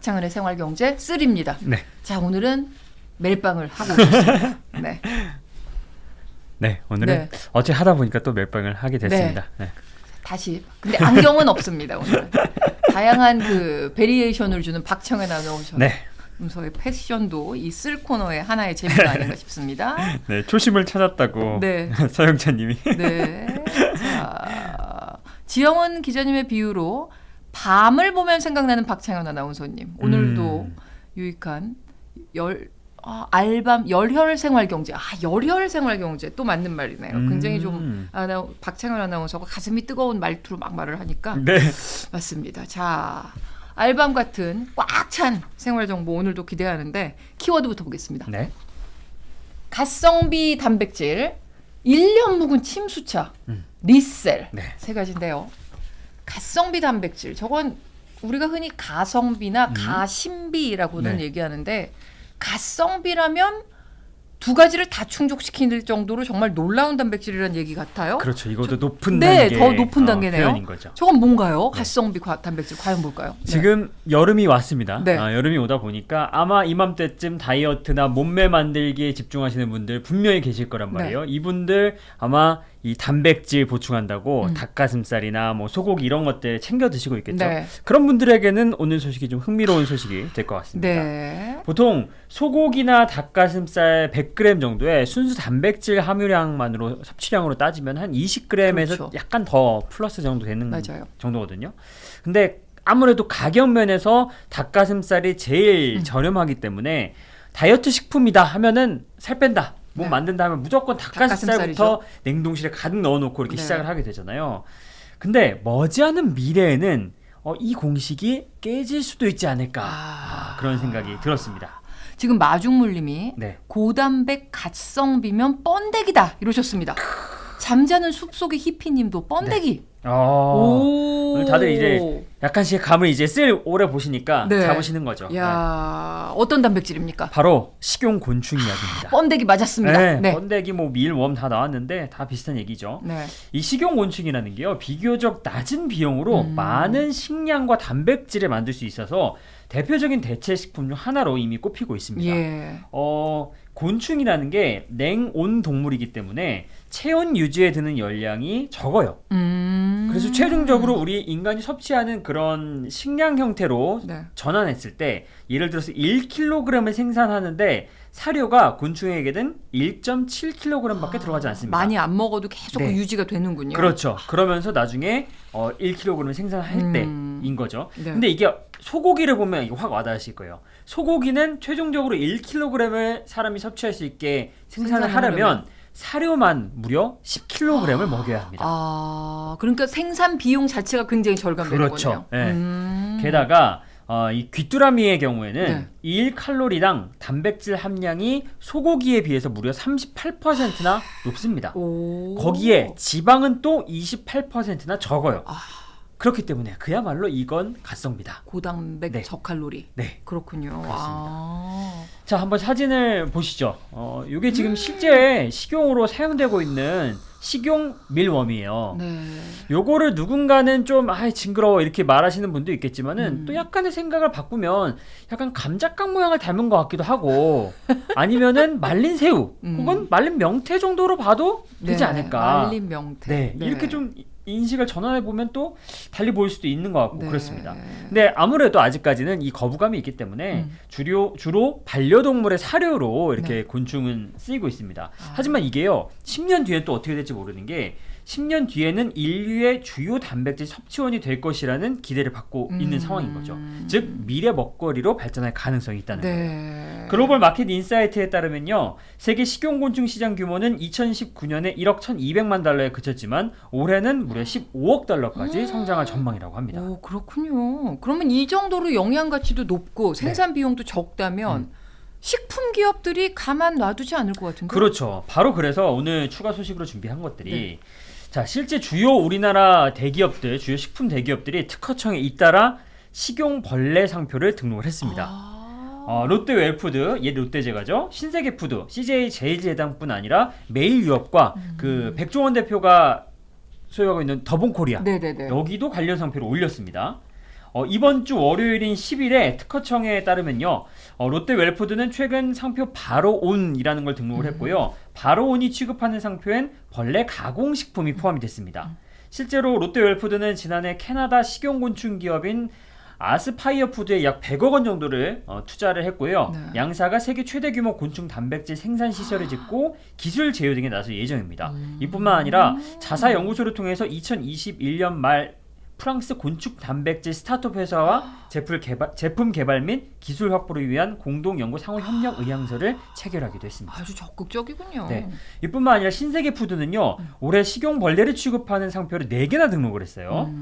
박창은의 생활경제 3입니다. 네. 자, 오늘은 멜빵을 하고 오셨습니다. 네. 네, 오늘은 네. 어제 하다 보니까 또 멜빵을 하게 됐습니다. 네. 다시. 근데 안경은 없습니다, 오늘. 다양한 그 베리에이션을 주는 박창은 아나운서. 네. 음서의 패션도 이 쓸 코너의 하나의 재미가 아닌가 싶습니다. 네, 초심을 찾았다고 네. 서영찬님이. 네. 자, 지영은 기자님의 비유로 밤을 보면 생각나는 박창현 아나운서님. 오늘도 유익한 알밤 열혈 생활경제. 열혈 생활경제 또 맞는 말이네요. 굉장히 좀 박창현 아나운서가 가슴이 뜨거운 말투로 막 말을 하니까 네. 맞습니다. 자, 알밤 같은 꽉 찬 생활 정보 오늘도 기대하는데 키워드부터 보겠습니다. 네. 가성비 단백질, 1년 묵은 침수차, 리셀 네. 세 가지인데요. 가성비 단백질, 저건 우리가 흔히 가성비나 가심비라고는 네. 얘기하는데 가성비라면 두 가지를 다 충족시킬 정도로 정말 놀라운 단백질이라는 얘기 같아요. 그렇죠. 이것도 높은 네, 단계 더 높은 단계네요. 표현인 거죠. 저건 뭔가요? 가성비 단백질 과연 뭘까요? 지금 여름이 왔습니다. 네. 여름이 오다 보니까 아마 이맘때쯤 다이어트나 몸매 만들기에 집중하시는 분들 분명히 계실 거란 말이에요. 이분들 아마 이 단백질 보충한다고 닭가슴살이나 뭐 소고기 이런 것들 챙겨 드시고 있겠죠. 네. 그런 분들에게는 오늘 소식이 좀 흥미로운 소식이 될 것 같습니다. 네. 보통 소고기나 닭가슴살 100g 정도의 순수 단백질 함유량만으로 섭취량으로 따지면 한 20g에서 그렇죠. 약간 더 플러스 정도 되는 맞아요. 정도거든요. 근데 아무래도 가격 면에서 닭가슴살이 제일 저렴하기 때문에 다이어트 식품이다 하면은 살 뺀다. 몸 만든다 하면 무조건 닭가슴살부터 냉동실에 가득 넣어놓고 이렇게 시작을 하게 되잖아요. 근데 머지않은 미래에는 이 공식이 깨질 수도 있지 않을까 그런 생각이 들었습니다. 지금 마중물님이 네. 고단백 갓성비면 번데기다 이러셨습니다. 잠자는 숲속의 히피님도 번데기. 오늘 다들 이제 약간씩 감을 이제 쓸 오래 보시니까 잡으시는 거죠. 야, 어떤 단백질입니까? 바로 식용곤충 이야기입니다. 번데기 맞았습니다. 네. 번데기, 뭐 밀, 웜 다 나왔는데 다 비슷한 얘기죠. 네. 이 식용곤충이라는 게요, 비교적 낮은 비용으로 많은 식량과 단백질을 만들 수 있어서 대표적인 대체 식품 중 하나로 이미 꼽히고 있습니다. 예. 곤충이라는 게 냉온 동물이기 때문에 체온 유지에 드는 열량이 적어요. 그래서 최종적으로 우리 인간이 섭취하는 그런 식량 형태로 전환했을 때 예를 들어서 1kg을 생산하는데 사료가 곤충에게는 1.7kg밖에 들어가지 않습니다. 많이 안 먹어도 계속 유지가 되는군요. 그렇죠. 그러면서 나중에 1kg을 생산할 때인 거죠. 네. 근데 이게 소고기를 보면 이게 확 와닿으실 거예요. 소고기는 최종적으로 1kg을 사람이 섭취할 수 있게 생산을 하려면 사료만 무려 10kg을 먹여야 합니다. 그러니까 생산 비용 자체가 굉장히 절감되는 그렇죠. 거네요. 네. 게다가 이 귀뚜라미의 경우에는 1칼로리당 단백질 함량이 소고기에 비해서 무려 38%나 높습니다. 거기에 지방은 또 28%나 적어요. 그렇기 때문에 그야말로 이건 가성비다. 고단백 저칼로리. 네. 그렇군요. 그렇습니다. 자, 한번 사진을 보시죠. 이게 지금 실제 식용으로 사용되고 있는 식용 밀웜이에요. 네. 요거를 누군가는 좀 징그러워 이렇게 말하시는 분도 있겠지만은 또 약간의 생각을 바꾸면 약간 감자깡 모양을 닮은 것 같기도 하고 아니면은 말린 새우 혹은 말린 명태 정도로 봐도 되지 않을까. 말린 명태. 이렇게 좀 인식을 전환해 보면 또 달리 보일 수도 있는 것 같고 그렇습니다. 근데 아무래도 아직까지는 이 거부감이 있기 때문에 주로 반려동물의 사료로 이렇게 곤충은 쓰이고 있습니다. 하지만 이게요 10년 뒤에 또 어떻게 될지 모르는 게 10년 뒤에는 인류의 주요 단백질 섭취원이 될 것이라는 기대를 받고 있는 상황인 거죠. 즉 미래 먹거리로 발전할 가능성이 있다는 거예요. 글로벌 마켓 인사이트에 따르면요 세계 식용곤충 시장 규모는 2019년에 1억 1,200만 달러에 그쳤지만 올해는 무려 15억 달러까지 성장할 전망이라고 합니다. 오, 그렇군요. 그러면 이 정도로 영양 가치도 높고 생산 비용도 적다면 식품 기업들이 가만 놔두지 않을 것 같은데. 그렇죠. 바로 그래서 오늘 추가 소식으로 준비한 것들이 자, 실제 주요 우리나라 대기업들, 주요 식품 대기업들이 특허청에 잇따라 식용벌레 상표를 등록을 했습니다. 롯데웰푸드, 옛 롯데제과죠. 신세계푸드, CJ 제일제당뿐 아니라 메일유업과 그 백종원 대표가 소유하고 있는 더본코리아 여기도 관련 상표를 올렸습니다. 이번 주 월요일인 10일에 특허청에 따르면요. 롯데 웰푸드는 최근 상표 바로온이라는 걸 등록을 했고요. 바로온이 취급하는 상표엔 벌레 가공식품이 포함이 됐습니다. 실제로 롯데 웰푸드는 지난해 캐나다 식용곤충 기업인 아스파이어 푸드에 약 100억 원 정도를 투자를 했고요. 네. 양사가 세계 최대 규모 곤충 단백질 생산 시설을 짓고 기술 제휴 등에 나설 예정입니다. 이뿐만 아니라 자사 연구소를 통해서 2021년 말 프랑스 곤충 단백질 스타트업 회사와 제품 개발 및 기술 확보를 위한 공동 연구 상호 협력 의향서를 체결하기도 했습니다. 아주 적극적이군요. 네. 이뿐만 아니라 신세계 푸드는요. 올해 식용 벌레를 취급하는 상표를 4개나 등록을 했어요.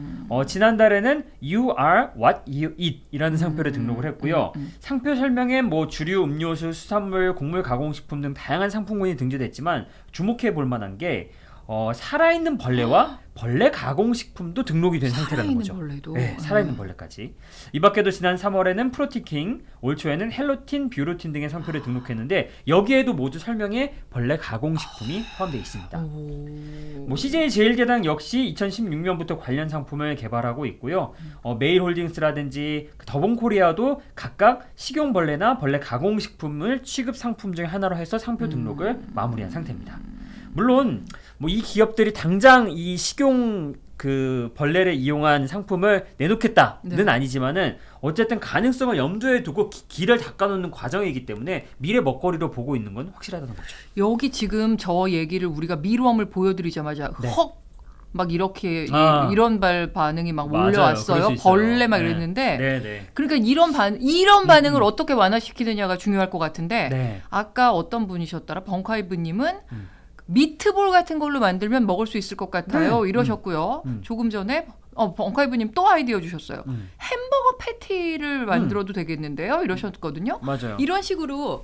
지난달에는 You are what you eat 이라는 상표를 등록을 했고요. 상표 설명에 뭐 주류 음료수, 수산물, 곡물 가공식품 등 다양한 상품군이 등재됐지만 주목해 볼 만한 게 살아있는 벌레와 벌레 가공식품도 등록이 된 상태라는 거죠. 벌레도. 네, 살아있는 벌레까지. 이 밖에도 지난 3월에는 프로티킹, 올 초에는 헬로틴, 뷰로틴 등의 상표를 등록했는데 여기에도 모두 설명에 벌레 가공식품이 포함되어 있습니다. 뭐 CJ 제일제당 역시 2016년부터 관련 상품을 개발하고 있고요. 메일홀딩스라든지 더본코리아도 각각 식용벌레나 벌레 가공식품을 취급 상품 중 하나로 해서 상표 등록을 마무리한 상태입니다. 물론 뭐 이 기업들이 당장 이 식용 그 벌레를 이용한 상품을 내놓겠다는 아니지만은 어쨌든 가능성을 염두에 두고 길을 닦아놓는 과정이기 때문에 미래 먹거리로 보고 있는 건 확실하다는 거죠. 여기 지금 저 얘기를 우리가 미루엄을 보여드리자마자 헉! 막 이렇게 이런 반응이 막 몰려왔어요. 벌레 막 이랬는데 그러니까 이런 반응을 어떻게 완화시키느냐가 중요할 것 같은데 아까 어떤 분이셨더라? 벙카이브님은 미트볼 같은 걸로 만들면 먹을 수 있을 것 같아요. 이러셨고요. 조금 전에 벙카이브님 또 아이디어 주셨어요. 햄버거 패티를 만들어도 되겠는데요. 이러셨거든요. 맞아요. 이런 식으로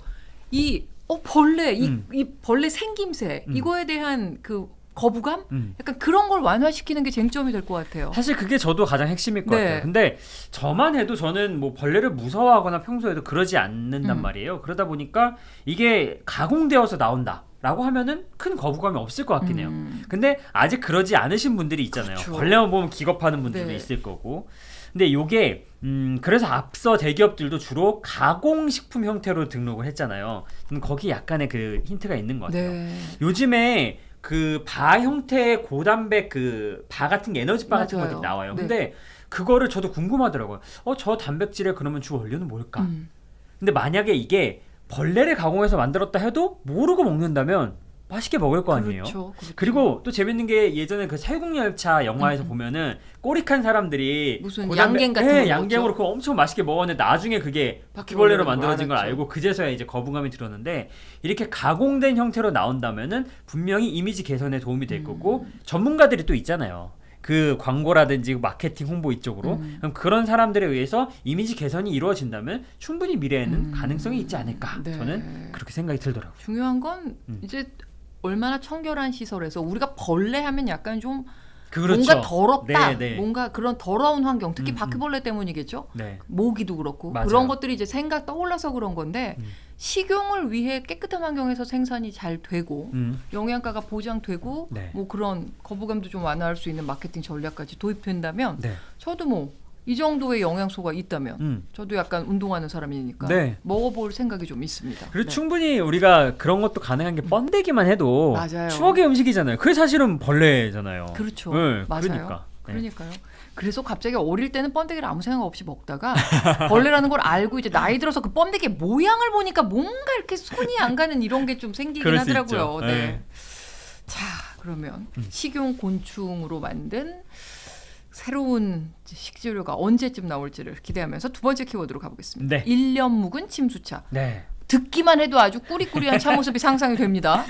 이 벌레, 이 벌레 생김새 이거에 대한 그 거부감? 약간 그런 걸 완화시키는 게 쟁점이 될 것 같아요. 사실 그게 저도 가장 핵심일 것 같아요. 근데 저만 해도 저는 뭐 벌레를 무서워하거나 평소에도 그러지 않는단 말이에요. 그러다 보니까 이게 가공되어서 나온다 라고 하면은 큰 거부감이 없을 것 같긴 해요. 근데 아직 그러지 않으신 분들이 있잖아요. 그렇죠. 벌레만 보면 기겁하는 분들도 있을 거고. 근데 요게 그래서 앞서 대기업들도 주로 가공식품 형태로 등록을 했잖아요. 거기 약간의 그 힌트가 있는 것 같아요. 요즘에 그 바 형태의 고단백 그 바 같은 게 에너지 바 같은 것들이 나와요. 근데 그거를 저도 궁금하더라고요. 저 단백질의 그러면 주 원료는 뭘까? 근데 만약에 이게 벌레를 가공해서 만들었다 해도 모르고 먹는다면 맛있게 먹을 거 아니에요. 그렇죠. 그리고 또 재밌는 게 예전에 그 세국열차 영화에서 보면은 꼬릭한 사람들이 무슨 양갱 같은 거 양갱으로 그거 엄청 맛있게 먹었는데 나중에 그게 바퀴벌레로 만들어진 걸 알고 그제서야 이제 거부감이 들었는데 이렇게 가공된 형태로 나온다면은 분명히 이미지 개선에 도움이 될 거고 전문가들이 또 있잖아요. 그 광고라든지 마케팅 홍보 이쪽으로 그럼 그런 사람들에 의해서 이미지 개선이 이루어진다면 충분히 미래에는 가능성이 있지 않을까 저는 그렇게 생각이 들더라고요. 중요한 건 이제 얼마나 청결한 시설에서 우리가 벌레 하면 약간 좀 뭔가 더럽다 뭔가 그런 더러운 환경 특히 바퀴벌레 때문이겠죠. 모기도 그렇고 그런 것들이 이제 생각 떠올라서 그런 건데 식용을 위해 깨끗한 환경에서 생산이 잘 되고 영양가가 보장되고 뭐 그런 거부감도 좀 완화할 수 있는 마케팅 전략까지 도입된다면 저도 뭐 이 정도의 영양소가 있다면 저도 약간 운동하는 사람이니까 먹어볼 생각이 좀 있습니다. 그리고 충분히 우리가 그런 것도 가능한 게 번데기만 해도 추억의 음식이잖아요. 그게 사실은 벌레잖아요. 그렇죠. 맞아요. 그러니까요. 그래서 갑자기 어릴 때는 번데기를 아무 생각 없이 먹다가 벌레라는 걸 알고 이제 나이 들어서 그 번데기의 모양을 보니까 뭔가 이렇게 손이 안 가는 이런 게 좀 생기긴 하더라고요. 자, 그러면 식용 곤충으로 만든 새로운 식재료가 언제쯤 나올지를 기대하면서 두 번째 키워드로 가보겠습니다. 1년 묵은 침수차. 듣기만 해도 아주 꾸리꾸리한 차 모습이 상상이 됩니다.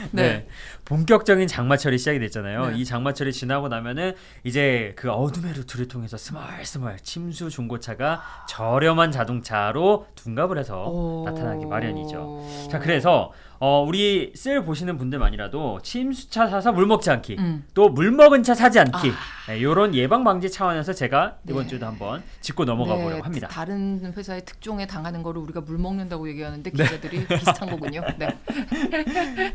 본격적인 장마철이 시작이 됐잖아요. 이 장마철이 지나고 나면은 이제 그 어둠의 루트를 통해서 스멀스멀 침수 중고차가 저렴한 자동차로 둔갑을 해서 나타나기 마련이죠. 자, 그래서 우리 셀 보시는 분들만이라도 침수차 사서 물 먹지 않기, 또 물 먹은 차 사지 않기, 이런 예방 방지 차원에서 제가 이번 주도 한번 짚고 넘어가 보려고 합니다. 다른 회사의 특종에 당하는 거를 우리가 물 먹는다고 얘기하는데 기자들이 비슷한 거군요.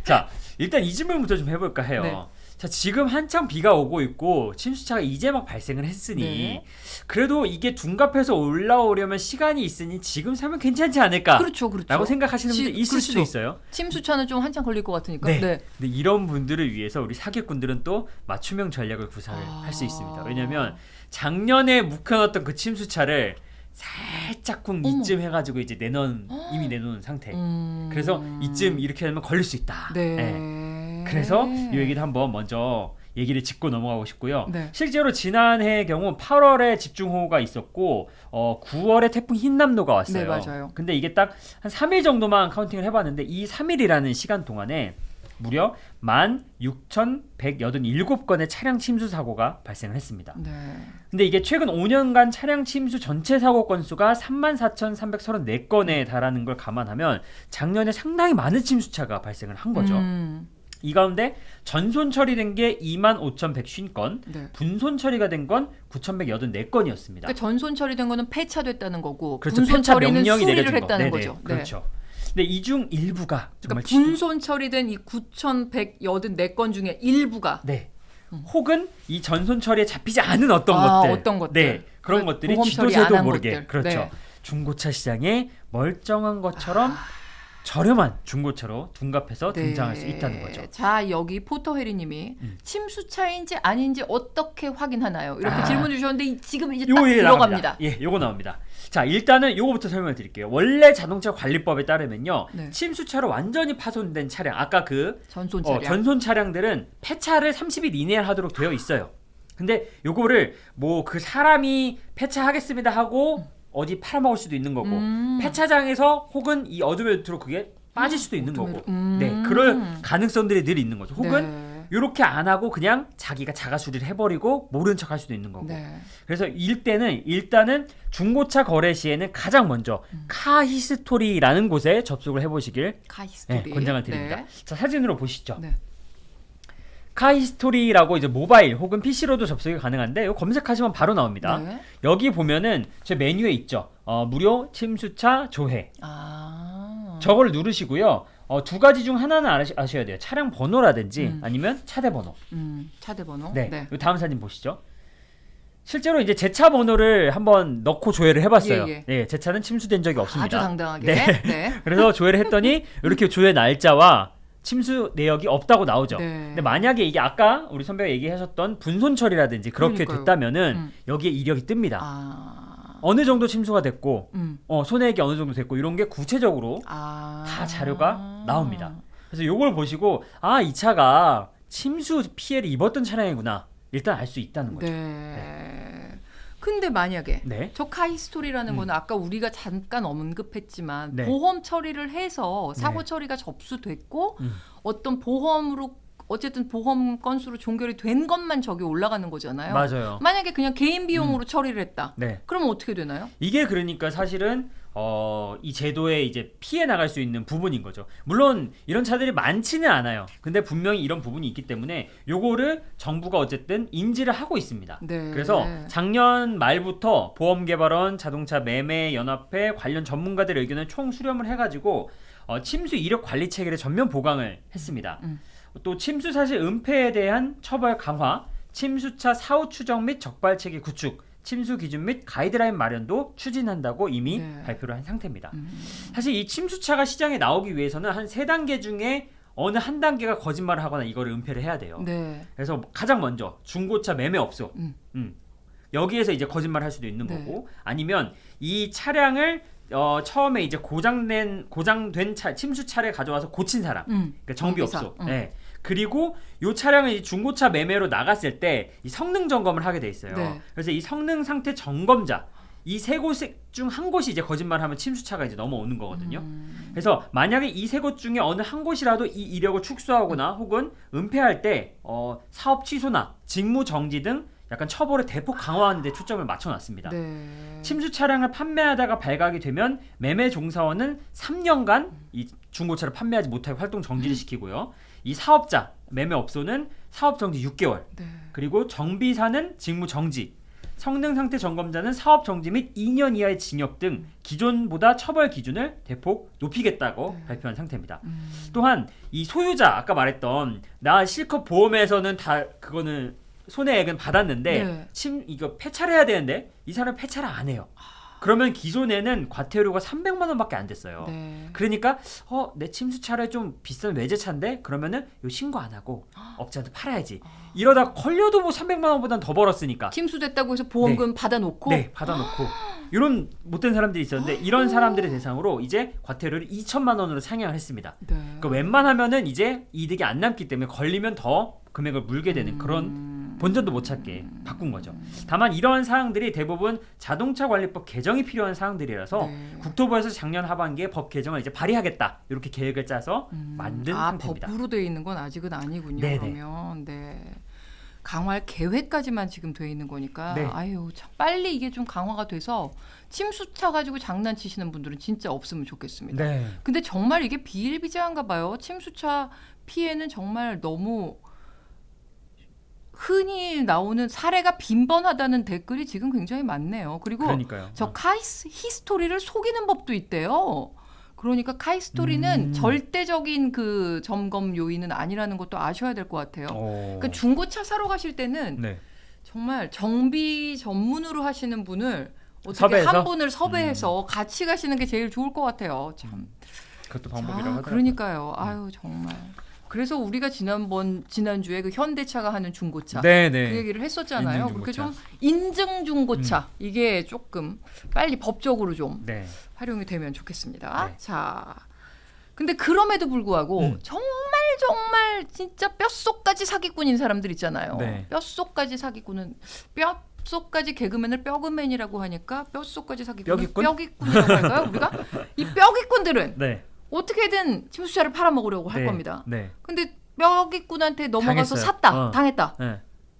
자, 일단 이 질문부터 좀 해볼까 해요. 자, 지금 한창 비가 오고 있고 침수차가 이제 막 발생을 했으니 네. 그래도 이게 둔갑해서 올라오려면 시간이 있으니 지금 사면 괜찮지 않을까? 그렇죠. 라고 생각하시는 분들 있을 그렇죠. 수도 있어요. 침수차는 좀 한참 걸릴 것 같으니까. 네. 네. 근데 이런 분들을 위해서 우리 사기꾼들은 또 맞춤형 전략을 구상을 할 수 있습니다. 왜냐면 작년에 묵혀놨던 그 침수차를 살짝쿵 이쯤 해가지고 이제 이미 내놓은 상태. 그래서 이쯤 이렇게 하면 걸릴 수 있다. 네. 네. 그래서 이 얘기를 한번 먼저 얘기를 짚고 넘어가고 싶고요. 네. 실제로 지난해의 경우 8월에 집중호우가 있었고 9월에 태풍 흰남노가 왔어요. 네, 맞아요. 근데 이게 딱 한 3일 정도만 카운팅을 해봤는데 이 3일이라는 시간 동안에 무려 16,187건의 차량 침수 사고가 발생을 했습니다. 네. 근데 이게 최근 5년간 차량 침수 전체 사고 건수가 34,334건에 달하는 걸 감안하면 작년에 상당히 많은 침수차가 발생을 한 거죠. 이 가운데 전손 처리된 게 25,150건, 네. 분손 처리가 된 건 9,184건이었습니다. 그러니까 전손 처리된 거는 폐차됐다는 거고, 그렇죠. 분손 폐차 처리는 명령이 수리를 내려진 했다는 거. 거죠. 그렇죠. 네. 근데 이 중 일부가 정말 그러니까 분손 처리된 이 9,184건 중에 일부가 네. 혹은 이 전손 처리에 잡히지 않은 어떤 것들. 네. 그런 것들이 지도새도 모르게 것들. 그렇죠. 네. 중고차 시장에 멀쩡한 것처럼 저렴한 중고차로 둔갑해서 등장할 수 있다는 거죠. 자, 여기 포터해리님이 침수차인지 아닌지 어떻게 확인하나요? 이렇게 질문 주셨는데 지금 이제 딱 들어갑니다. 예, 요거 나옵니다. 자, 일단은 요거부터 설명을 드릴게요. 원래 자동차 관리법에 따르면요, 네. 침수차로 완전히 파손된 차량, 아까 그 전손 차량들은 폐차를 30일 이내에 하도록 되어 있어요. 근데 요거를 뭐 그 사람이 폐차하겠습니다 하고 어디 팔아먹을 수도 있는 거고 폐차장에서 혹은 이 어둠의 루트로 그게 빠질 수도 있는 거고 네, 그럴 가능성들이 늘 있는 거죠. 혹은 이렇게 안 하고 그냥 자기가 자가 수리를 해버리고 모르는 척 할 수도 있는 거고. 네. 그래서 일단은 중고차 거래 시에는 가장 먼저 카히스토리라는 곳에 접속을 해보시길 네, 권장을 드립니다. 네. 자, 사진으로 보시죠. 네. 카히스토리라고 이제 모바일 혹은 PC로도 접속이 가능한데 이거 검색하시면 바로 나옵니다. 네. 여기 보면은 제 메뉴에 있죠. 무료 침수차 조회. 저걸 누르시고요. 두 가지 중 하나는 아셔야 돼요. 차량 번호라든지 아니면 차대 번호. 차대 번호. 네. 네. 다음 사진 보시죠. 실제로 이제 제 차 번호를 한번 넣고 조회를 해봤어요. 예. 네, 제 차는 침수된 적이 없습니다. 아주 당당하게. 네. 네. 그래서 조회를 했더니 이렇게 조회 날짜와 침수 내역이 없다고 나오죠. 네. 근데 만약에 이게 아까 우리 선배가 얘기하셨던 분손 처리라든지 그렇게 됐다면은 여기에 이력이 뜹니다. 어느 정도 침수가 됐고 손해액이 어느 정도 됐고 이런 게 구체적으로 다 자료가 나옵니다. 그래서 요걸 보시고 이 차가 침수 피해를 입었던 차량이구나 일단 알 수 있다는 거죠. 네. 근데 만약에 저 카히스토리라는 거는 아까 우리가 잠깐 언급했지만 보험 처리를 해서 사고 처리가 접수됐고 어떤 보험으로 어쨌든 보험 건수로 종결이 된 것만 저기 올라가는 거잖아요. 맞아요. 만약에 그냥 개인 비용으로 처리를 했다. 그러면 어떻게 되나요? 이게 그러니까 사실은 이 제도에 이제 피해 나갈 수 있는 부분인 거죠. 물론 이런 차들이 많지는 않아요. 근데 분명히 이런 부분이 있기 때문에 요거를 정부가 어쨌든 인지를 하고 있습니다. 네. 그래서 작년 말부터 보험개발원, 자동차 매매연합회 관련 전문가들의 의견을 총 수렴을 해가지고 침수 이력 관리 체계를 전면 보강을 했습니다. 또 침수 사실 은폐에 대한 처벌 강화, 침수차 사후 추적 및 적발 체계 구축, 침수 기준 및 가이드라인 마련도 추진한다고 이미 발표를 한 상태입니다. 사실 이 침수차가 시장에 나오기 위해서는 한 3단계 중에 어느 한 단계가 거짓말을 하거나 이거를 은폐를 해야 돼요. 그래서 가장 먼저 중고차 매매업소 여기에서 이제 거짓말을 할 수도 있는 거고 아니면 이 차량을 처음에 이제 고장된 침수차를 가져와서 고친 사람 그러니까 정비업소 그리고 이 차량을 중고차 매매로 나갔을 때 이 성능 점검을 하게 돼 있어요. 그래서 이 성능 상태 점검자 이 세 곳 중 한 곳이 이제 거짓말하면 침수차가 이제 넘어오는 거거든요. 그래서 만약에 이 세 곳 중에 어느 한 곳이라도 이 이력을 축소하거나 혹은 은폐할 때 사업 취소나 직무 정지 등 약간 처벌을 대폭 강화하는 데 초점을 맞춰놨습니다. 침수 차량을 판매하다가 발각이 되면 매매 종사원은 3년간 이 중고차를 판매하지 못하게 활동 정지를 시키고요. 이 사업자, 매매업소는 사업 정지 6개월 그리고 정비사는 직무 정지 성능 상태 점검자는 사업 정지 및 2년 이하의 징역 등 기존보다 처벌 기준을 대폭 높이겠다고 발표한 상태입니다. 또한 이 소유자 아까 말했던 나 실컷 보험에서는 다 그거는 손해액은 받았는데 이거 폐차를 해야 되는데 이 사람 폐차를 안 해요. 그러면 기존에는 과태료가 300만 원밖에 안 됐어요. 그러니까 내 침수차를 좀 비싼 외제차인데 그러면은 이거 신고 안 하고 업자한테 팔아야지. 이러다 걸려도 뭐 300만 원보단 더 벌었으니까. 침수됐다고 해서 보험금 받아놓고? 네, 받아놓고. 이런 못된 사람들이 있었는데 이런 사람들을 대상으로 이제 과태료를 2천만 원으로 상향을 했습니다. 그러니까 웬만하면은 이제 이득이 안 남기 때문에 걸리면 더 금액을 물게 되는 그런 본전도 못 찾게 바꾼 거죠. 다만 이러한 사항들이 대부분 자동차 관리법 개정이 필요한 사항들이라서 국토부에서 작년 하반기에 법 개정을 이제 발의하겠다 이렇게 계획을 짜서 만든 상태입니다. 법으로 돼 있는 건 아직은 아니군요. 그러면 강화할 계획까지만 지금 돼 있는 거니까 아유 참 빨리 이게 좀 강화가 돼서 침수차 가지고 장난치시는 분들은 진짜 없으면 좋겠습니다. 근데 정말 이게 비일비재한가 봐요. 침수차 피해는 정말 너무 흔히 나오는 사례가 빈번하다는 댓글이 지금 굉장히 많네요. 그리고 저 카이스 히스토리를 속이는 법도 있대요. 그러니까 카이스토리는 절대적인 그 점검 요인은 아니라는 것도 아셔야 될 것 같아요. 그러니까 중고차 사러 가실 때는 정말 정비 전문으로 하시는 분을 어떻게 섭외해서? 한 분을 섭외해서 같이 가시는 게 제일 좋을 것 같아요. 참. 그것도 방법이라고 하더라고요. 그러니까요. 아유 정말. 그래서 우리가 지난주에 그 현대차가 하는 중고차 그 얘기를 했었잖아요. 그렇게 좀 인증 중고차 이게 조금 빨리 법적으로 좀 활용이 되면 좋겠습니다. 자, 근데 그럼에도 불구하고 정말 진짜 뼈속까지 사기꾼인 사람들 있잖아요. 뼈속까지 사기꾼은 뼛속까지 개그맨을 뼈그맨이라고 하니까 뼈속까지 사기꾼은 뼈기꾼이라고 할까요? 우리가 이 뼈기꾼들은 어떻게든 침수차를 팔아먹으려고 할 겁니다. 근데 뼈기꾼한테 넘어가서 샀다, 당했다.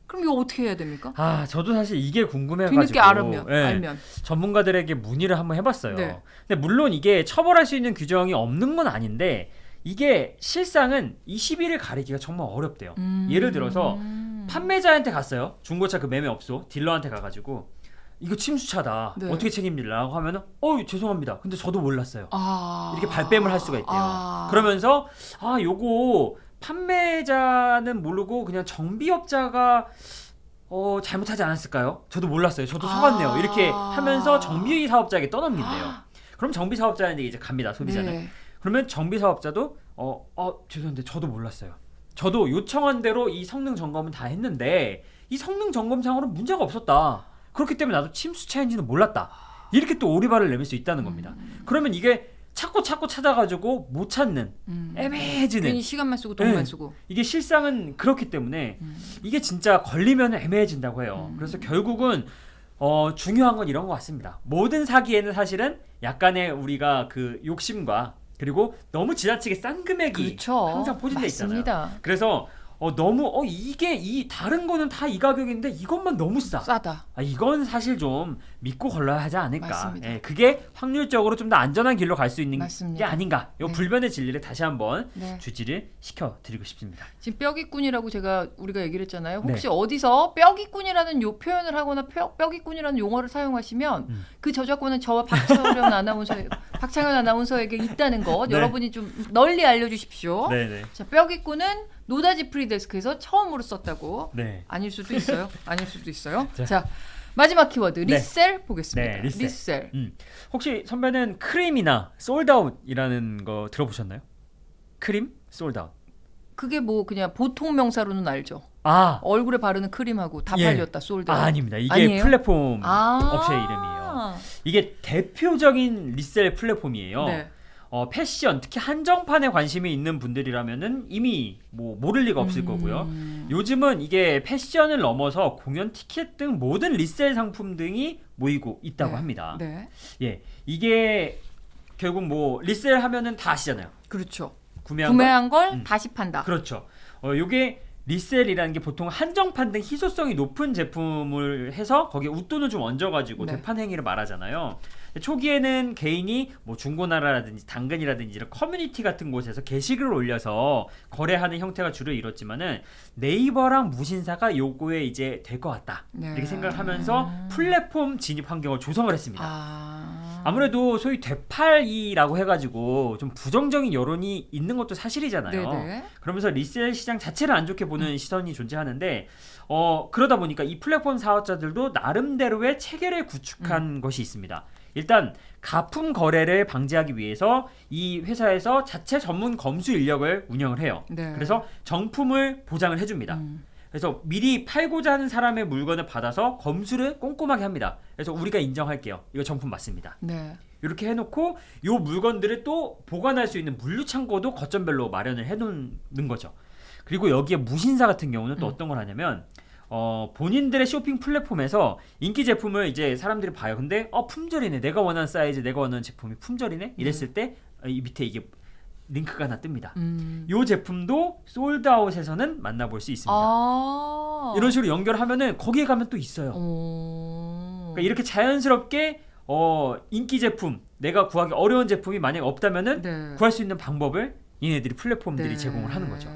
그럼 이거 어떻게 해야 됩니까? 저도 사실 이게 궁금해가지고 뒤늦게 알면 전문가들에게 문의를 한번 해봤어요. 근데 물론 이게 처벌할 수 있는 규정이 없는 건 아닌데 이게 실상은 이 시비를 가리기가 정말 어렵대요. 예를 들어서 판매자한테 갔어요. 중고차 그 매매업소 딜러한테 가가지고 이거 침수차다. 어떻게 책임질라고 하면은 죄송합니다. 근데 저도 몰랐어요. 이렇게 발뺌을 할 수가 있대요. 그러면서 요거 판매자는 모르고 그냥 정비업자가 잘못하지 않았을까요? 저도 몰랐어요. 저도 속았네요. 이렇게 하면서 정비 사업자에게 떠넘긴대요. 그럼 정비 사업자한테 이제 갑니다. 소비자는. 그러면 정비 사업자도 죄송한데 저도 몰랐어요. 저도 요청한 대로 이 성능 점검은 다 했는데 이 성능 점검상으로 문제가 없었다. 그렇기 때문에 나도 침수차인지는 몰랐다. 이렇게 또 오리발을 내밀 수 있다는 겁니다. 그러면 이게 찾고 찾아가지고 못 찾는 애매해지는 괜히 시간만 쓰고 돈만 쓰고 이게 실상은 그렇기 때문에 이게 진짜 걸리면 애매해진다고 해요. 그래서 결국은 중요한 건 이런 것 같습니다. 모든 사기에는 사실은 약간의 우리가 그 욕심과 그리고 너무 지나치게 싼 금액이 항상 포진돼 있잖아요. 그래서 너무 이게 이 다른 거는 다 이 가격인데 이것만 너무 싸다. 이건 사실 좀 믿고 걸러야 하지 않을까. 그게 확률적으로 좀 더 안전한 길로 갈 수 있는 게 아닌가. 이 불변의 진리를 다시 한번 주지를 시켜드리고 싶습니다. 지금 뼈기꾼이라고 우리가 얘기를 했잖아요. 혹시 어디서 뼈기꾼이라는 표현을 하거나 뼈기꾼이라는 용어를 사용하시면 그 저작권은 저와 박창현 아나운서에게 있다는 것 여러분이 좀 널리 알려주십시오. 자, 뼈기꾼은 노다지 프리데스크에서 처음으로 썼다고. 아닐 수도 있어요. 자, 마지막 키워드 리셀 보겠습니다. 리셀. 혹시 선배는 크림이나 솔드아웃이라는 거 들어보셨나요? 크림, 솔드아웃. 그게 뭐 그냥 보통 명사로는 알죠. 얼굴에 바르는 크림하고 다 팔렸다. 솔드아웃. 아닙니다. 이게 아니에요? 플랫폼 업체의 이름이에요. 이게 대표적인 리셀 플랫폼이에요. 패션, 특히 한정판에 관심이 있는 분들이라면은 이미 뭐 모를 리가 없을 거고요. 요즘은 이게 패션을 넘어서 공연 티켓 등 모든 리셀 상품 등이 모이고 있다고 합니다. 이게 결국 뭐 리셀 하면은 다 아시잖아요. 그렇죠. 구매한 걸 다시 판다. 그렇죠. 요게 리셀이라는 게 보통 한정판 등 희소성이 높은 제품을 해서 거기에 웃돈을 좀 얹어가지고 네. 되판 행위를 말하잖아요. 초기에는 개인이 뭐 중고나라라든지 당근이라든지 이런 커뮤니티 같은 곳에서 게시글을 올려서 거래하는 형태가 주로 이뤘지만은 네이버랑 무신사가 요거에 이제 될 것 같다. 네. 이렇게 생각을 하면서 플랫폼 진입 환경을 조성을 했습니다. 아무래도 소위 되팔이라고 해가지고 좀 부정적인 여론이 있는 것도 사실이잖아요. 네네. 그러면서 리셀 시장 자체를 안 좋게 보는 시선이 존재하는데 그러다 보니까 이 플랫폼 사업자들도 나름대로의 체계를 구축한 것이 있습니다. 일단 가품 거래를 방지하기 위해서 이 회사에서 자체 전문 검수 인력을 운영을 해요. 네. 그래서 정품을 보장을 해줍니다. 그래서 미리 팔고자 하는 사람의 물건을 받아서 검수를 꼼꼼하게 합니다. 그래서 우리가 인정할게요. 이거 정품 맞습니다. 네. 이렇게 해놓고 이 물건들을 또 보관할 수 있는 물류창고도 거점별로 마련을 해놓는 거죠. 그리고 여기에 무신사 같은 경우는 또 어떤 걸 하냐면 본인들의 쇼핑 플랫폼에서 인기 제품을 이제 사람들이 봐요. 근데 품절이네. 내가 원하는 사이즈, 내가 원하는 제품이 품절이네. 이랬을 때 이 밑에 이게 링크가 하나 뜹니다. 이 제품도 솔드아웃에서는 만나볼 수 있습니다. 이런 식으로 연결하면은 거기에 가면 또 있어요. 그러니까 이렇게 자연스럽게 인기 제품, 내가 구하기 어려운 제품이 만약에 없다면은 네. 구할 수 있는 방법을 얘네들이 플랫폼들이 네. 제공을 하는 거죠.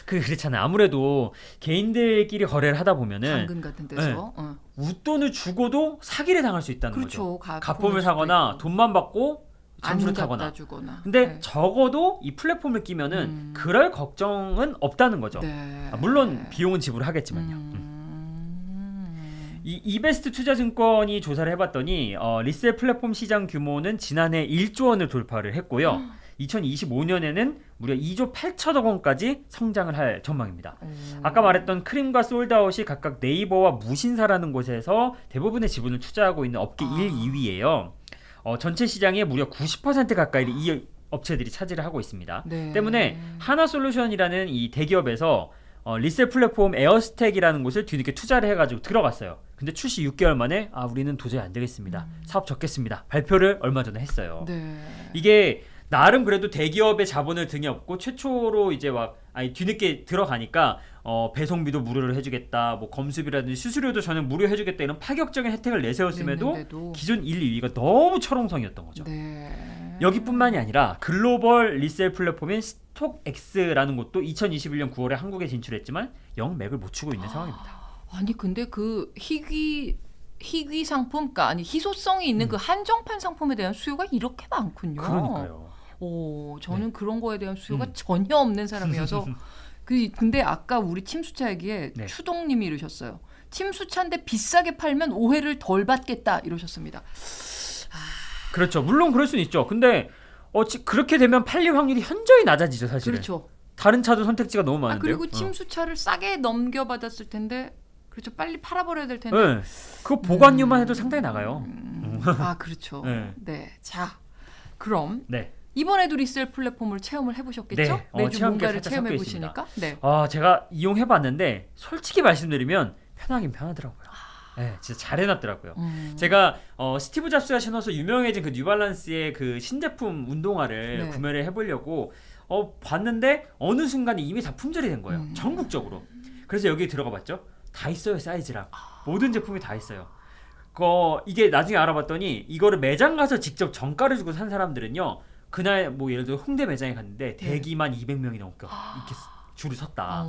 그렇잖아요. 아무래도 개인들끼리 거래를 하다 보면은 당근 같은 데서 웃돈을 주고도 사기를 당할 수 있다는 그렇죠. 거죠. 가품을 사거나 돈만 받고 잠수를 타거나. 근데 네. 적어도 이 플랫폼을 끼면은 그럴 걱정은 없다는 거죠. 네. 물론 비용은 지불하겠지만요. 이 이베스트 투자증권이 조사를 해봤더니 리셀 플랫폼 시장 규모는 지난해 1조 원을 돌파를 했고요. 2025년에는 무려 2조 8천억 원까지 성장을 할 전망입니다. 아까 말했던 크림과 솔드아웃이 각각 네이버와 무신사라는 곳에서 대부분의 지분을 투자하고 있는 업계 1, 2위예요. 전체 시장의 무려 90% 가까이를 이 업체들이 차지를 하고 있습니다. 네. 때문에 하나솔루션이라는 이 대기업에서 리셀 플랫폼 에어스택이라는 곳을 뒤늦게 투자를 해가지고 들어갔어요. 근데 출시 6개월 만에 우리는 도저히 안 되겠습니다. 사업 접겠습니다. 발표를 얼마 전에 했어요. 네. 이게 나름 그래도 대기업의 자본을 등에 업고 최초로 이제 뒤늦게 들어가니까 배송비도 무료로 해주겠다, 뭐 검수비라든지 수수료도 전혀 무료 해주겠다 이런 파격적인 혜택을 내세웠음에도 기존 1, 2위가 너무 철옹성이었던 거죠. 네. 여기뿐만이 아니라 글로벌 리셀 플랫폼인 스톡엑스라는 곳도 2021년 9월에 한국에 진출했지만 영 맥을 못 추고 있는 상황입니다. 아니 근데 그 희귀 상품, 그러니까 희소성이 있는 그 한정판 상품에 대한 수요가 이렇게 많군요. 그러니까요. 저는 그런 거에 대한 수요가 전혀 없는 사람이어서 근데 아까 우리 침수차 얘기에 추동님이 이러셨어요. 침수차인데 비싸게 팔면 오해를 덜 받겠다 이러셨습니다. 그렇죠. 물론 그럴 수는 있죠. 근데 그렇게 되면 팔릴 확률이 현저히 낮아지죠, 사실은. 그렇죠. 다른 차도 선택지가 너무 많은데. 그리고 침수차를 싸게 넘겨받았을 텐데, 그렇죠. 빨리 팔아버려야 될 텐데. 네. 그 보관료만 해도 상당히 나가요. 그렇죠. 네. 자, 그럼 네. 이번에도 리셀 플랫폼을 체험을 해보셨겠죠? 네. 매주 뭔가를 체험해 보시니까. 네. 제가 이용해봤는데 솔직히 말씀드리면 편하긴 편하더라고요. 네, 진짜 잘 해놨더라고요. 제가 스티브 잡스가 신어서 유명해진 그 뉴발란스의 그 신제품 운동화를 구매를 해보려고 봤는데 어느 순간에 이미 다 품절이 된 거예요. 전국적으로. 그래서 여기 들어가 봤죠. 다 있어요, 사이즈랑. 모든 제품이 다 있어요. 이게 나중에 알아봤더니 이거를 매장 가서 직접 정가를 주고 산 사람들은요, 그날 뭐 예를 들어 홍대 매장에 갔는데 대기만 200명이 넘게 이렇게 줄을 섰다.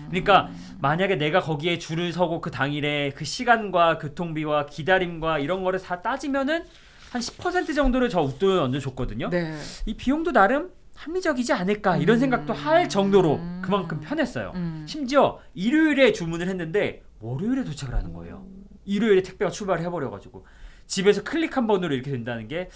그러니까 만약에 내가 거기에 줄을 서고 그 당일에 그 시간과 교통비와 기다림과 이런 거를 다 따지면은 한 10% 정도를 저 웃돈을 얹어줬거든요. 네. 이 비용도 나름 합리적이지 않을까 이런 생각도 할 정도로 그만큼 편했어요. 심지어 일요일에 주문을 했는데 월요일에 도착을 하는 거예요. 일요일에 택배가 출발을 해버려가지고 집에서 클릭 한 번으로 이렇게 된다는 게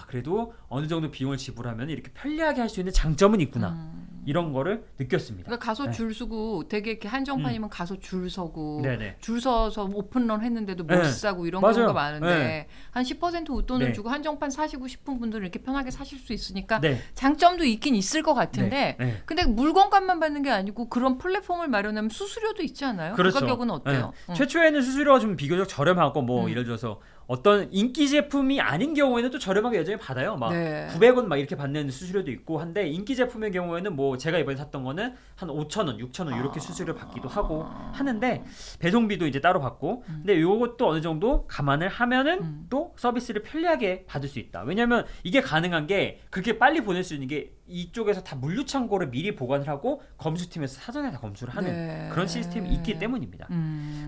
그래도 어느 정도 비용을 지불하면 이렇게 편리하게 할 수 있는 장점은 있구나. 이런 거를 느꼈습니다. 그러니까 가서 줄 서고 되게 이렇게 한정판이면 가서 줄 서고 네네. 줄 서서 오픈런 했는데도 못 사고 이런 경우가 많은데 한 10% 웃돈을 주고 한정판 사시고 싶은 분들은 이렇게 편하게 사실 수 있으니까 장점도 있긴 있을 것 같은데 근데 물건값만 받는 게 아니고 그런 플랫폼을 마련하면 수수료도 있지 않아요? 그렇죠. 그 가격은 어때요? 최초에는 수수료가 좀 비교적 저렴하고 뭐 예를 들어서 어떤 인기 제품이 아닌 경우에는 또 저렴하게 여전히 받아요. 막 900원 막 이렇게 받는 수수료도 있고 한데 인기 제품의 경우에는 뭐 제가 이번에 샀던 거는 한 5,000원, 6,000원 이렇게 수수료 받기도 하고 하는데 배송비도 이제 따로 받고 근데 이것도 어느 정도 감안을 하면은 또 서비스를 편리하게 받을 수 있다. 왜냐면 이게 가능한 게 그렇게 빨리 보낼 수 있는 게 이쪽에서 다 물류 창고를 미리 보관을 하고 검수팀에서 사전에 다 검수를 하는 그런 시스템이 있기 때문입니다.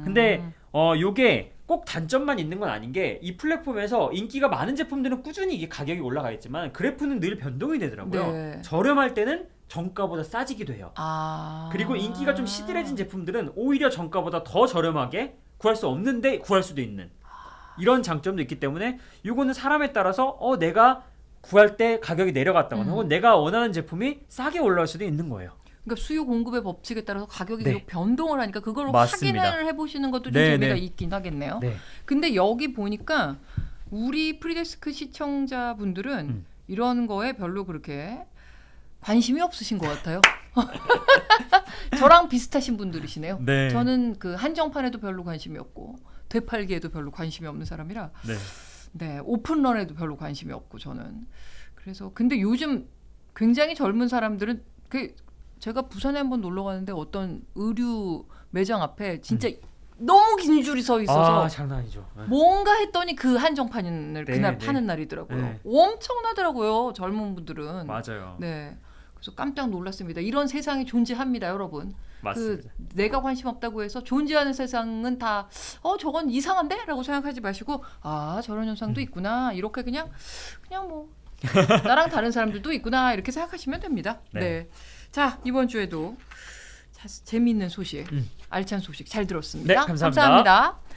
근데 요게 꼭 단점만 있는 건 아닌 게 이 플랫폼에서 인기가 많은 제품들은 꾸준히 이게 가격이 올라가 있지만 그래프는 늘 변동이 되더라고요. 저렴할 때는 정가보다 싸지기도 해요. 그리고 인기가 좀 시들해진 제품들은 오히려 정가보다 더 저렴하게 구할 수 없는데 구할 수도 있는 이런 장점도 있기 때문에 이거는 사람에 따라서 내가 구할 때 가격이 내려갔다거나 혹은 내가 원하는 제품이 싸게 올라올 수도 있는 거예요. 그러니까 수요 공급의 법칙에 따라서 가격이 계속 변동을 하니까 그걸 확인을 해보시는 것도 좀 재미가 있긴 하겠네요. 근데 여기 보니까 우리 프리데스크 시청자분들은 이런 거에 별로 그렇게 관심이 없으신 것 같아요. 저랑 비슷하신 분들이시네요. 저는 그 한정판에도 별로 관심이 없고 되팔기에도 별로 관심이 없는 사람이라 오픈런에도 별로 관심이 없고 저는 그래서 근데 요즘 굉장히 젊은 사람들은 제가 부산에 한번 놀러 갔는데 어떤 의류 매장 앞에 진짜 너무 긴 줄이 서 있어서 장난 아니죠. 뭔가 했더니 그 한정판을 그날 파는 날이더라고요. 엄청나더라고요. 젊은 분들은. 맞아요. 그래서 깜짝 놀랐습니다. 이런 세상이 존재합니다, 여러분. 맞습니다. 내가 관심 없다고 해서 존재하는 세상은 다 저건 이상한데? 라고 생각하지 마시고 저런 현상도 있구나. 이렇게 그냥 뭐 나랑 다른 사람들도 있구나. 이렇게 생각하시면 됩니다. 자, 이번 주에도 재미있는 소식, 알찬 소식 잘 들었습니다. 감사합니다.